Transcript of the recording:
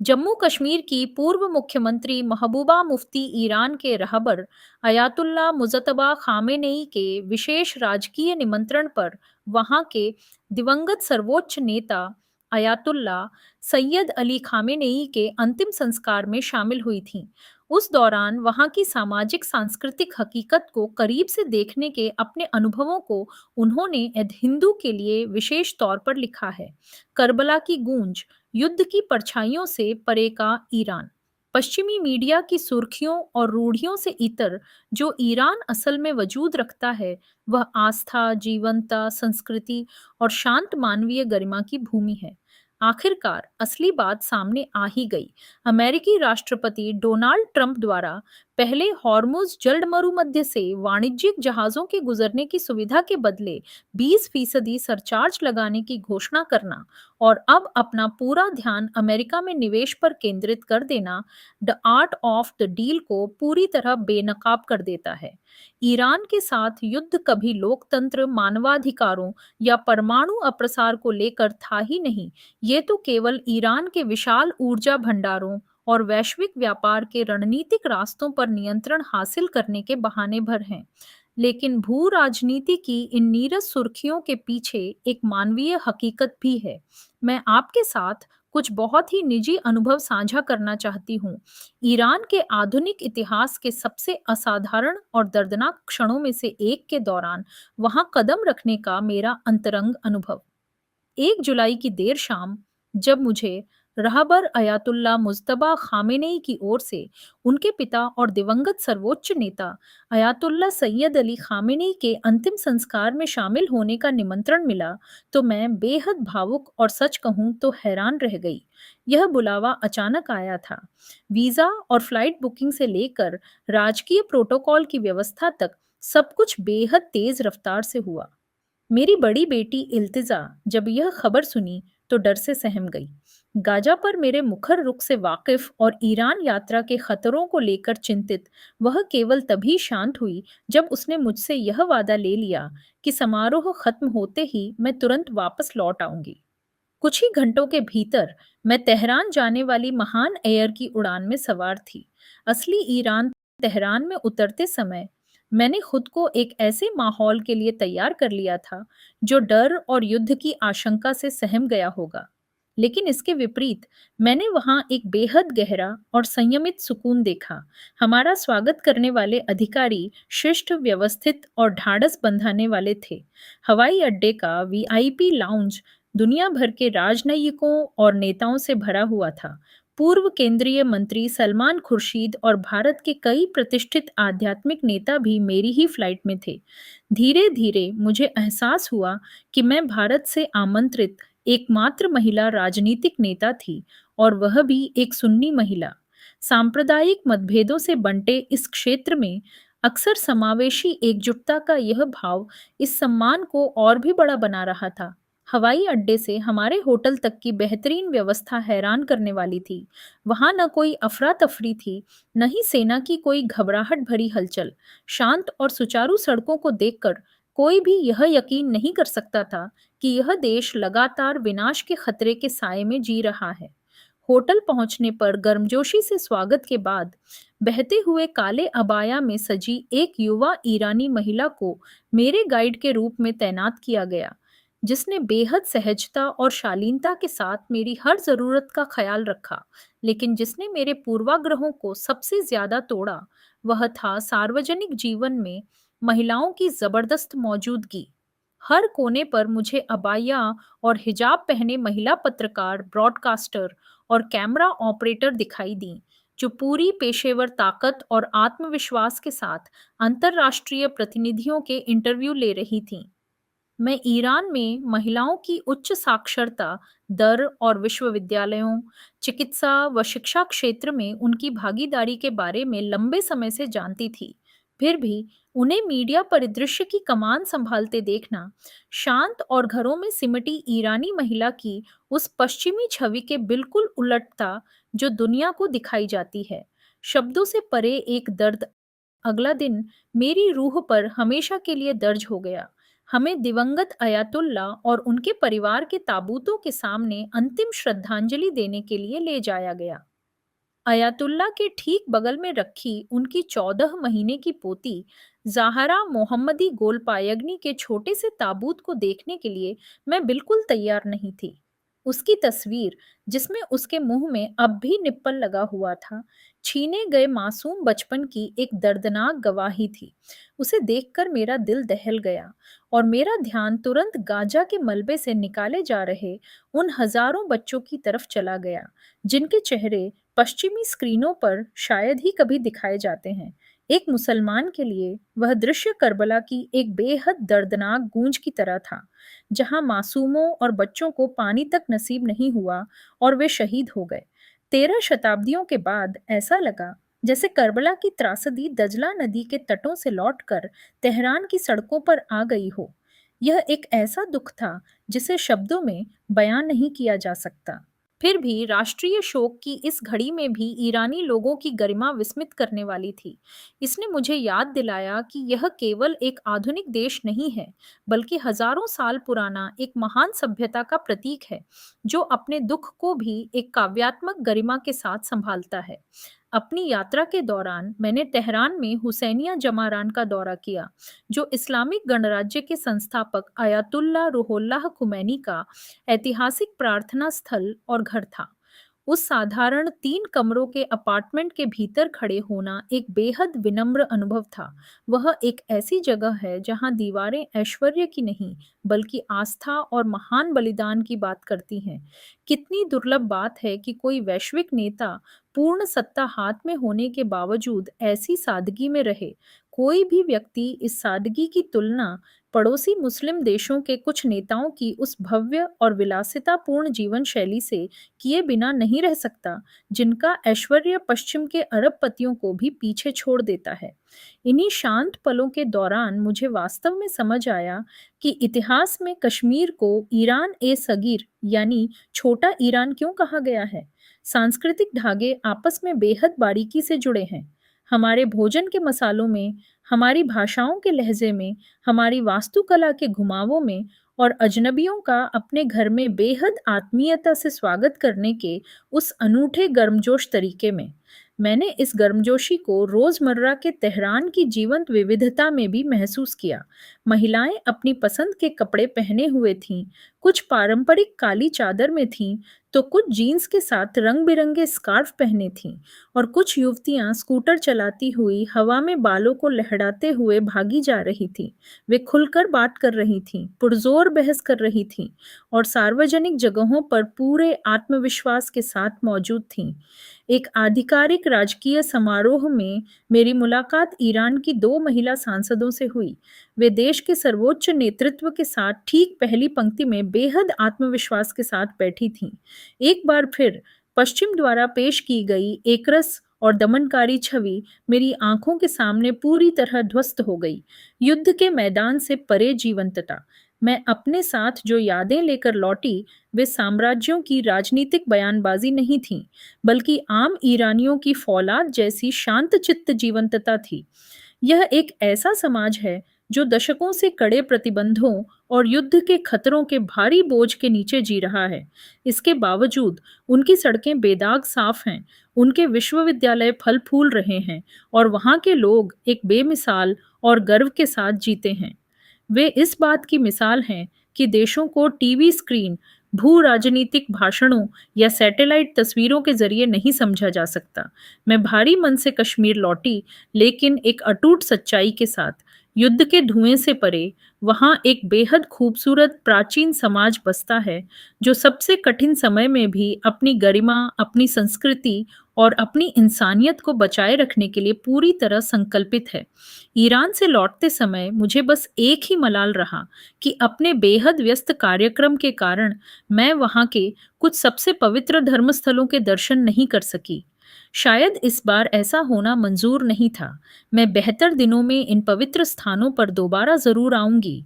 जम्मू कश्मीर की पूर्व मुख्यमंत्री महबूबा मुफ्ती ईरान के रहबर अयातुल्ला मुजतबा खामेनेई के विशेष राजकीय निमंत्रण पर वहां के दिवंगत सर्वोच्च नेता अयातुल्ला सैयद अली खामेनेई के अंतिम संस्कार में शामिल हुई थीं। उस दौरान वहां की सामाजिक सांस्कृतिक हकीकत को करीब से देखने के अपने अनुभवों को उन्होंने एद हिंदू के लिए विशेष तौर पर लिखा है। करबला की गूंज, युद्ध की परछाइयों से परे का ईरान। पश्चिमी मीडिया की सुर्खियों और रूढ़ियों से इतर जो ईरान असल में वजूद रखता है, वह आस्था, जीवंतता, संस्कृति और शांत मानवीय गरिमा की भूमि है। आखिरकार असली बात सामने आ ही गई। अमेरिकी राष्ट्रपति डोनाल्ड ट्रंप द्वारा पहले हॉर्मुज जलमरुमध्य से वाणिज्यिक जहाजों के गुजरने की सुविधा के बदले 20% सरचार्ज लगाने की घोषणा करना और अब अपना पूरा ध्यान अमेरिका में निवेश पर केंद्रित कर देना the art of the deal को पूरी तरह बेनकाब कर देता है। ईरान के साथ युद्ध कभी लोकतंत्र, मानवाधिकारों या परमाणु अप्रसार को लेकर था ही नहीं। ये तो केवल ईरान के विशाल ऊर्जा भंडारों और वैश्विक व्यापार के रणनीतिक रास्तों पर नियंत्रण हासिल करने के बहाने भर हैं। लेकिन भू राजनीति की इन नीरस सुर्खियों के पीछे एक मानवीय हकीकत भी है। मैं आपके साथ कुछ बहुत ही निजी अनुभव साझा करना चाहती हूँ। ईरान के आधुनिक इतिहास के सबसे असाधारण और दर्दनाक क्षणों में से एक के दौरान वहां कदम रखने का मेरा अंतरंग अनुभव। 1 जुलाई की देर शाम, जब मुझे रहबर अयातुल्ला मुज्तबा खामेनेई की ओर से उनके पिता और दिवंगत सर्वोच्च नेता अयातुल्ला सैयद अली खामेनेई के अंतिम संस्कार में शामिल होने का निमंत्रण मिला, तो मैं बेहद भावुक और सच कहूं तो हैरान रह गई। यह बुलावा अचानक आया था। वीजा और फ्लाइट बुकिंग से लेकर राजकीय प्रोटोकॉल की व्यवस्था तक सब कुछ बेहद तेज रफ्तार से हुआ। मेरी बड़ी बेटी इल्तिजा जब यह खबर सुनी तो डर से सहम गई। गाजा पर मेरे मुखर रुख से वाकिफ और ईरान यात्रा के खतरों को लेकर चिंतित वह केवल तभी शांत हुई जब उसने मुझसे यह वादा ले लिया कि समारोह खत्म होते ही मैं तुरंत वापस लौट आऊंगी। कुछ ही घंटों के भीतर मैं तेहरान जाने वाली महान एयर की उड़ान में सवार थी। असली ईरान तेहरान में उतरते समय मैंने खुद को एक ऐसे माहौल के लिए तैयार कर लिया था जो डर और युद्ध की आशंका से सहम गया होगा। लेकिन इसके विपरीत मैंने वहां एक बेहद गहरा और संयमित सुकून देखा। हमारा स्वागत करने वाले अधिकारी शिष्ट, व्यवस्थित और ढाढ़स बंधाने वाले थे। हवाई अड्डे का वीआईपी लाउंज दुनिया भर के राजनयिकों और नेताओं से भरा हुआ था। पूर्व केंद्रीय मंत्री सलमान खुर्शीद और भारत के कई प्रतिष्ठित आध्यात्मिक नेता भी मेरी ही फ्लाइट में थे। धीरे धीरे मुझे एहसास हुआ कि मैं भारत से आमंत्रित एकमात्र महिला राजनीतिक नेता थी, और वह भी एक सुन्नी महिला। सांप्रदायिक मतभेदों से बंटे इस क्षेत्र में अक्सर समावेशी एकजुटता का यह भाव इस सम्मान को और भी बड़ा बना रहा था। हवाई अड्डे से हमारे होटल तक की बेहतरीन व्यवस्था हैरान करने वाली थी। वहां न कोई अफरा तफरी थी, न ही सेना की कोई घबराहट भरी हलचल। शांत और सुचारू सड़कों को देखकर कोई भी यह यकीन नहीं कर सकता था कि यह देश लगातार विनाश के खतरे के साए में जी रहा है। होटल पहुंचने पर गर्मजोशी से स्वागत के बाद बहते हुए काले अबाया में सजी एक युवा ईरानी महिला को मेरे गाइड के रूप में तैनात किया गया, जिसने बेहद सहजता और शालीनता के साथ मेरी हर जरूरत का ख्याल रखा। लेकिन जिसने मेरे पूर्वाग्रहों को सबसे ज्यादा तोड़ा, वह था सार्वजनिक जीवन में महिलाओं की जबरदस्त मौजूदगी। हर कोने पर मुझे अबाया और हिजाब पहने महिला पत्रकार, ब्रॉडकास्टर और कैमरा ऑपरेटर दिखाई दी, जो पूरी पेशेवर ताकत और आत्मविश्वास के साथ अंतर्राष्ट्रीय प्रतिनिधियों के इंटरव्यू ले रही थीं। मैं ईरान में महिलाओं की उच्च साक्षरता दर और विश्वविद्यालयों, चिकित्सा व शिक्षा क्षेत्र में उनकी भागीदारी के बारे में लंबे समय से जानती थी। फिर भी उन्हें मीडिया परिदृश्य की कमान संभालते देखना, शांत और घरों में सिमटी ईरानी महिला की उस पश्चिमी छवि के बिल्कुल उलट था जो दुनिया को दिखाई जाती है। शब्दों से परे एक दर्द अगला दिन मेरी रूह पर हमेशा के लिए दर्ज हो गया। हमें दिवंगत अयातुल्ला और उनके परिवार के ताबूतों के सामने अंतिम श्रद्धांजलि देने के लिए ले जाया गया। अयातुल्ला के ठीक बगल में रखी उनकी 14 महीने की पोती ज़ाहरा मोहम्मदी गोलपायगनी के छोटे से ताबूत को देखने के लिए मैं बिल्कुल तैयार नहीं थी। उसकी तस्वीर, जिसमें उसके मुंह में अब भी निप्पल लगा हुआ था, छीने गए मासूम बचपन की एक दर्दनाक गवाही थी। उसे देखकर मेरा दिल दहल गया और मेरा ध्यान तुरंत गाजा के मलबे से निकाले जा रहे उन हजारों बच्चों की तरफ चला गया, जिनके चेहरे पश्चिमी स्क्रीनों पर शायद ही कभी दिखाए जाते हैं। एक मुसलमान के लिए वह दृश्य करबला की एक बेहद दर्दनाक गूंज की तरह था, जहां मासूमों और बच्चों को पानी तक नसीब नहीं हुआ और वे शहीद हो गए। 13 शताब्दियों के बाद ऐसा लगा जैसे करबला की त्रासदी दजला नदी के तटों से लौटकर तेहरान की सड़कों पर आ गई हो। यह एक ऐसा दुख था जिसे शब्दों में बयान नहीं किया जा सकता। फिर भी राष्ट्रीय शोक की इस घड़ी में भी ईरानी लोगों की गरिमा विस्मित करने वाली थी। इसने मुझे याद दिलाया कि यह केवल एक आधुनिक देश नहीं है, बल्कि हजारों साल पुराना एक महान सभ्यता का प्रतीक है, जो अपने दुख को भी एक काव्यात्मक गरिमा के साथ संभालता है। अपनी यात्रा के दौरान मैंने तेहरान में हुसैनिया जमारान का दौरा किया, जो इस्लामिक गणराज्य के संस्थापक अयातुल्ला रुहोल्लाह खुमैनी का ऐतिहासिक प्रार्थना स्थल और घर था। उस साधारण 3 कमरों के अपार्टमेंट के भीतर खड़े होना एक बेहद विनम्र अनुभव था। वह एक ऐसी जगह है जहां दीवारें ऐश्वर्य की नहीं, बल्कि आस्था और महान बलिदान की बात करती हैं। कितनी दुर्लभ बात है कि कोई वैश्विक नेता पूर्ण सत्ता हाथ में होने के बावजूद ऐसी सादगी में रहे। कोई भी व्यक्ति इस सादगी की तुलना पड़ोसी मुस्लिम देशों के कुछ नेताओं की उस भव्य और विलासितापूर्ण जीवन शैली से किए बिना नहीं रह सकता, जिनका ऐश्वर्य पश्चिम के अरबपतियों को भी पीछे छोड़ देता है। इन्हीं शांत पलों के दौरान मुझे वास्तव में समझ आया कि इतिहास में कश्मीर को ईरान ए सगीर यानी छोटा ईरान क्यों कहा गया है। सांस्कृतिक धागे आपस में बेहद बारीकी से जुड़े हैं। हमारे भोजन के मसालों में, हमारी भाषाओं के लहजे में, हमारी वास्तुकला के घुमावों में और अजनबियों का अपने घर में बेहद आत्मीयता से स्वागत करने के उस अनूठे गर्मजोश तरीके में। मैंने इस गर्मजोशी को रोजमर्रा के तेहरान की जीवंत विविधता में भी महसूस किया। महिलाएं अपनी पसंद के कपड़े पहने हुए थीं, कुछ पारंपरिक काली चादर में थीं, तो कुछ जीन्स के साथ रंग बिरंगे स्कार्फ पहने थीं, और कुछ युवतियां स्कूटर चलाती हुई हवा में बालों को लहराते हुए भागी जा रही थीं। वे खुलकर बात कर रही थीं, पुरजोर बहस कर रही थीं और सार्वजनिक जगहों पर पूरे आत्मविश्वास के साथ मौजूद थीं। एक आधिकारिक राजकीय समारोह में मेरी मुलाकात ईरान की 2 महिला सांसदों से हुई। वे देश के सर्वोच्च नेतृत्व के साथ ठीक पहली पंक्ति में बेहद आत्मविश्वास के साथ बैठी थीं। एक बार फिर पश्चिम द्वारा पेश की गई एकरस और दमनकारी छवि मेरी आंखों के सामने पूरी तरह ध्वस्त हो गई। युद्ध के मैदान से परे जीवंतता। मैं अपने साथ जो यादें लेकर लौटी, वे साम्राज्यों की राजनीतिक बयानबाजी नहीं थीं, बल्कि आम ईरानियों की फौलाद जैसी शांतचित्त जीवंतता थी। यह एक ऐसा समाज है जो दशकों से कड़े प्रतिबंधों और युद्ध के खतरों के भारी बोझ के नीचे जी रहा है। इसके बावजूद उनकी सड़कें बेदाग साफ हैं, उनके विश्वविद्यालय फल फूल रहे हैं और वहाँ के लोग एक बेमिसाल और गर्व के साथ जीते हैं। वे इस बात की मिसाल हैं कि देशों को टीवी स्क्रीन, भू राजनीतिक भाषणों या सैटेलाइट तस्वीरों के जरिए नहीं समझा जा सकता। मैं भारी मन से कश्मीर लौटी, लेकिन एक अटूट सच्चाई के साथ। युद्ध के धुएं से परे वहाँ एक बेहद खूबसूरत प्राचीन समाज बसता है, जो सबसे कठिन समय में भी अपनी गरिमा, अपनी संस्कृति और अपनी इंसानियत को बचाए रखने के लिए पूरी तरह संकल्पित है। ईरान से लौटते समय मुझे बस एक ही मलाल रहा कि अपने बेहद व्यस्त कार्यक्रम के कारण मैं वहाँ के कुछ सबसे पवित्र धर्मस्थलों के दर्शन नहीं कर सकी। शायद इस बार ऐसा होना मंजूर नहीं था। मैं बेहतर दिनों में इन पवित्र स्थानों पर दोबारा जरूर आऊंगी,